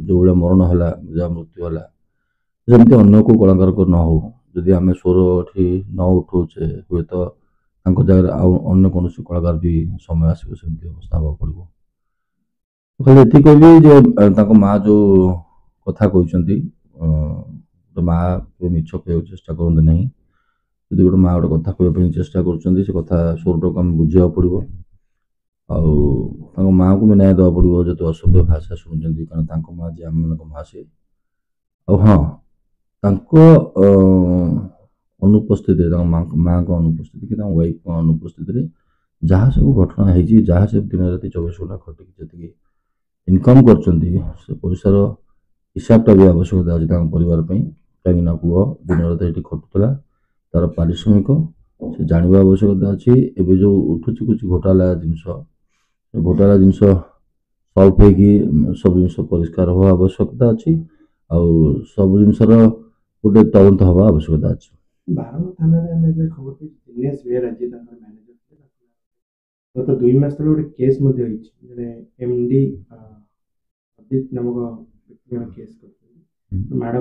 ଯେଉଁଭଳିଆ ମରଣ ହେଲା, ଯାହା ମୃତ୍ୟୁ ହେଲା, ସେମିତି ଅନ୍ୟ କେଉଁ କଳାକାରଙ୍କର ନ ହଉ। ଯଦି ଆମେ ସ୍ୱର ଏଠି ନ ଉଠଉଛେ, ହୁଏତ ତାଙ୍କ ଜାଗାରେ ଆଉ ଅନ୍ୟ କୌଣସି କଳାକାର ବି ସମୟ ଆସିବ ସେମିତି ଅବସ୍ଥା ହେବାକୁ ପଡ଼ିବ। ଖାଲି ଏତିକି କହିବି ଯେ ତାଙ୍କ ମାଆ ଯେଉଁ କଥା କହିଛନ୍ତି, ଗୋଟେ ମାଆ କେବେ ମିଛ କହିବାକୁ ଚେଷ୍ଟା କରନ୍ତି ନାହିଁ। ଯଦି ଗୋଟେ ମାଆ ଗୋଟେ କଥା କହିବା ପାଇଁ ଚେଷ୍ଟା କରୁଛନ୍ତି, ସେ କଥା ସ୍ୱରଟାକୁ ଆମେ ବୁଝିବାକୁ ପଡ଼ିବ। ଆଉ ତାଙ୍କ ମାଆକୁ ବି ନ୍ୟାୟ ଦେବାକୁ ପଡ଼ିବ ଯେହେତୁ ଅସଭ୍ୟ ଭାଷା ଶୁଣୁଛନ୍ତି, କାରଣ ତାଙ୍କ ମାଆ ଯେ ଆମମାନଙ୍କ ମାଆ ସେ। ଆଉ ହଁ, ତାଙ୍କ ଅନୁପସ୍ଥିତିରେ, ତାଙ୍କ ମାଆଙ୍କ ଅନୁପସ୍ଥିତି କି ତାଙ୍କ ୱାଇଫଙ୍କ ଅନୁପସ୍ଥିତିରେ ଯାହା ସବୁ ଘଟଣା ହେଇଛି, ଯାହା ସବୁ ଦିନ ରାତି 24 ଘଣ୍ଟା ଖଟିକି ଯେତିକି ଇନକମ୍ କରୁଛନ୍ତି, ସେ ପଇସାର ହିସାବଟା ବି ଆବଶ୍ୟକତା ଅଛି ତାଙ୍କ ପରିବାର ପାଇଁ। କାହିଁକିନା ପୁଅ ଦିନ ରାତି ଏଠି ଖଟୁଥିଲା, ତାର ପାରିଶ୍ରମିକ ସେ ଜାଣିବା ଆବଶ୍ୟକତା ଅଛି। ଏବେ ଯେଉଁ ଉଠୁଛି କିଛି ଘୋଟାଲା ଜିନିଷ, ସେ ଘୋଟାଲା ଜିନିଷ ସଲ୍ଭ ହେଇକି ସବୁ ଜିନିଷ ପରିଷ୍କାର ହେବା ଆବଶ୍ୟକତା ଅଛି। ଆଉ ସବୁ ଜିନିଷର ଗୋଟେ ତଦନ୍ତ ହେବା ଆବଶ୍ୟକତା ଅଛି। ବାରଙ୍ଗ ଥାନାରେ ଆମେ ଏବେ ଖବର ପାଇଛୁ ଦିନେଶ ବେହେରା ଯିଏ ତାଙ୍କର ମ୍ୟାନେଜର ଥିଲେ, ଗତ 2 ମାସ ତଳେ ଗୋଟେ କେସ୍ ମଧ୍ୟ ହେଇଛି। ଜଣେ ଏମଡି ଅଜିତ ନାମକ ବ୍ୟକ୍ତିଙ୍କର କେସ୍ କରିଛନ୍ତି। ମାଡ଼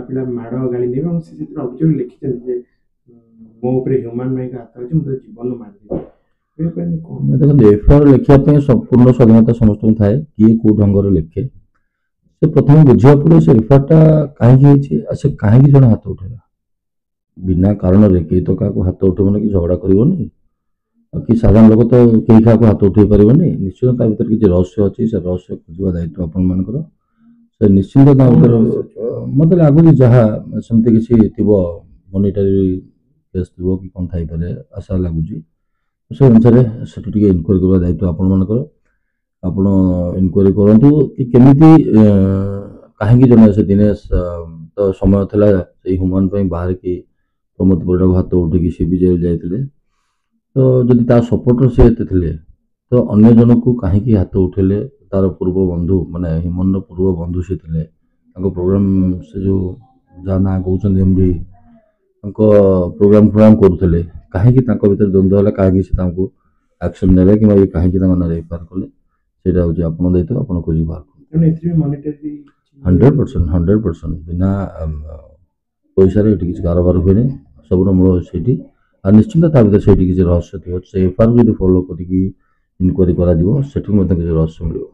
ଗାଳି ନେବେ ଏବଂ ସେ ସେଥିରେ ଅଭିଯୋଗ ଲେଖିଛନ୍ତି ଯେ ମୋ ଉପରେ ହ୍ୟୁମାନ୍ ରାଇଟ୍ ହାତ ଅଛି, ମୁଁ ତ ଜୀବନ ମାରିଦେବି। ଦେଖନ୍ତୁ, ଏଫଆଇଆର ଲେଖିବା ପାଇଁ ସମ୍ପୂର୍ଣ୍ଣ ସ୍ୱାଧୀନତା ସମସ୍ତଙ୍କୁ ଥାଏ। କିଏ କେଉଁ ଢଙ୍ଗରେ ଲେଖେ ସେ ପ୍ରଥମେ ବୁଝିବାକୁ ପଡ଼ିବ ସେ ଏଫଆଇଆରଟା କାହିଁକି ହେଇଛି, ଆଉ ସେ କାହିଁକି ଜଣେ ହାତ ଉଠେଇଲା। ବିନା କାରଣରେ କେହି ତ କାହାକୁ ହାତ ଉଠେଇବନି କି ଝଗଡ଼ା କରିବନି, ଆଉ କି ସାଧାରଣ ଲୋକ ତ କେହି କାହାକୁ ହାତ ଉଠେଇ ପାରିବନି। ନିଶ୍ଚିତ ତା ଭିତରେ କିଛି ରହସ୍ୟ ଅଛି, ସେ ରହସ୍ୟ ଖୋଜିବା ଦାୟିତ୍ୱ ଆପଣମାନଙ୍କର। ସେ ନିଶ୍ଚିନ୍ତ ତା ଭିତରେ ମୋତେ ଲାଗୁଛି ଯାହା ସେମିତି କିଛି ଥିବ, ମନିଟାରୀ କେସ୍ ଥିବ କି କ'ଣ ଥାଇପାରେ, ଆଶା ଲାଗୁଛି। ସେ ଅନୁସାରେ ସେଠି ଟିକେ ଇନକ୍ୱାରି କରିବା ଦାୟିତ୍ୱ ଆପଣମାନଙ୍କର। ଆପଣ ଇନକ୍ୱାରି କରନ୍ତୁ କି କେମିତି କାହିଁକି ଜଣେ ସେ ଦିନେଶ ତ ସମୟ ଥିଲା ସେଇ ହ୍ୟୁମାନ୍ ପାଇଁ ବାହାରିକି ପ୍ରମୋଦ ପରିଡ଼ାକୁ ହାତ ଉଠେଇକି ସେ ବି ଜେଲ୍ ଯାଇଥିଲେ। ତ ଯଦି ତା ସପୋର୍ଟର ସେ ଏତେ ଥିଲେ, ତ ଅନ୍ୟ ଜଣକୁ କାହିଁକି ହାତ ଉଠେଇଲେ? ତାର ପୂର୍ବ ବନ୍ଧୁ, ମାନେ ହ୍ୟୁମାନର ପୂର୍ବ ବନ୍ଧୁ ସେ ଥିଲେ। ତାଙ୍କ ପ୍ରୋଗ୍ରାମ ସେ ଯେଉଁ ଯାହା ନାଁ କହୁଛନ୍ତି ଏମଡି, ତାଙ୍କ ପ୍ରୋଗ୍ରାମ କରୁଥିଲେ। କାହିଁକି ତାଙ୍କ ଭିତରେ ଦ୍ୱନ୍ଦ୍ୱ ହେଲା, କାହିଁକି ସେ ତାଙ୍କୁ ଆକ୍ସନ୍ ନେଲେ କିମ୍ବା କାହିଁକି ତାଙ୍କ ନାଁରେ ଏଫଆଇଆର କଲେ, ସେଇଟା ହେଉଛି ଆପଣ ଦାୟିତ୍ୱ। ଆପଣ ଖୋଜି ବାହାର କରନ୍ତୁ। 100%। ବିନା ପଇସାରେ ଏଠି କିଛି କାରବାର ହୁଏନି, ସବୁର ମୂଳ ସେଇଠି। ଆଉ ନିଶ୍ଚିନ୍ତ ତା ଭିତରେ ସେଇଠି କିଛି ରହସ୍ୟ ଥିବ। ସେ ଏଫଆଇଆର ଯଦି ଫଲୋ କରିକି ଇନକ୍ୱାରି କରାଯିବ, ସେଠି ମଧ୍ୟ କିଛି ରହସ୍ୟ ମିଳିବ।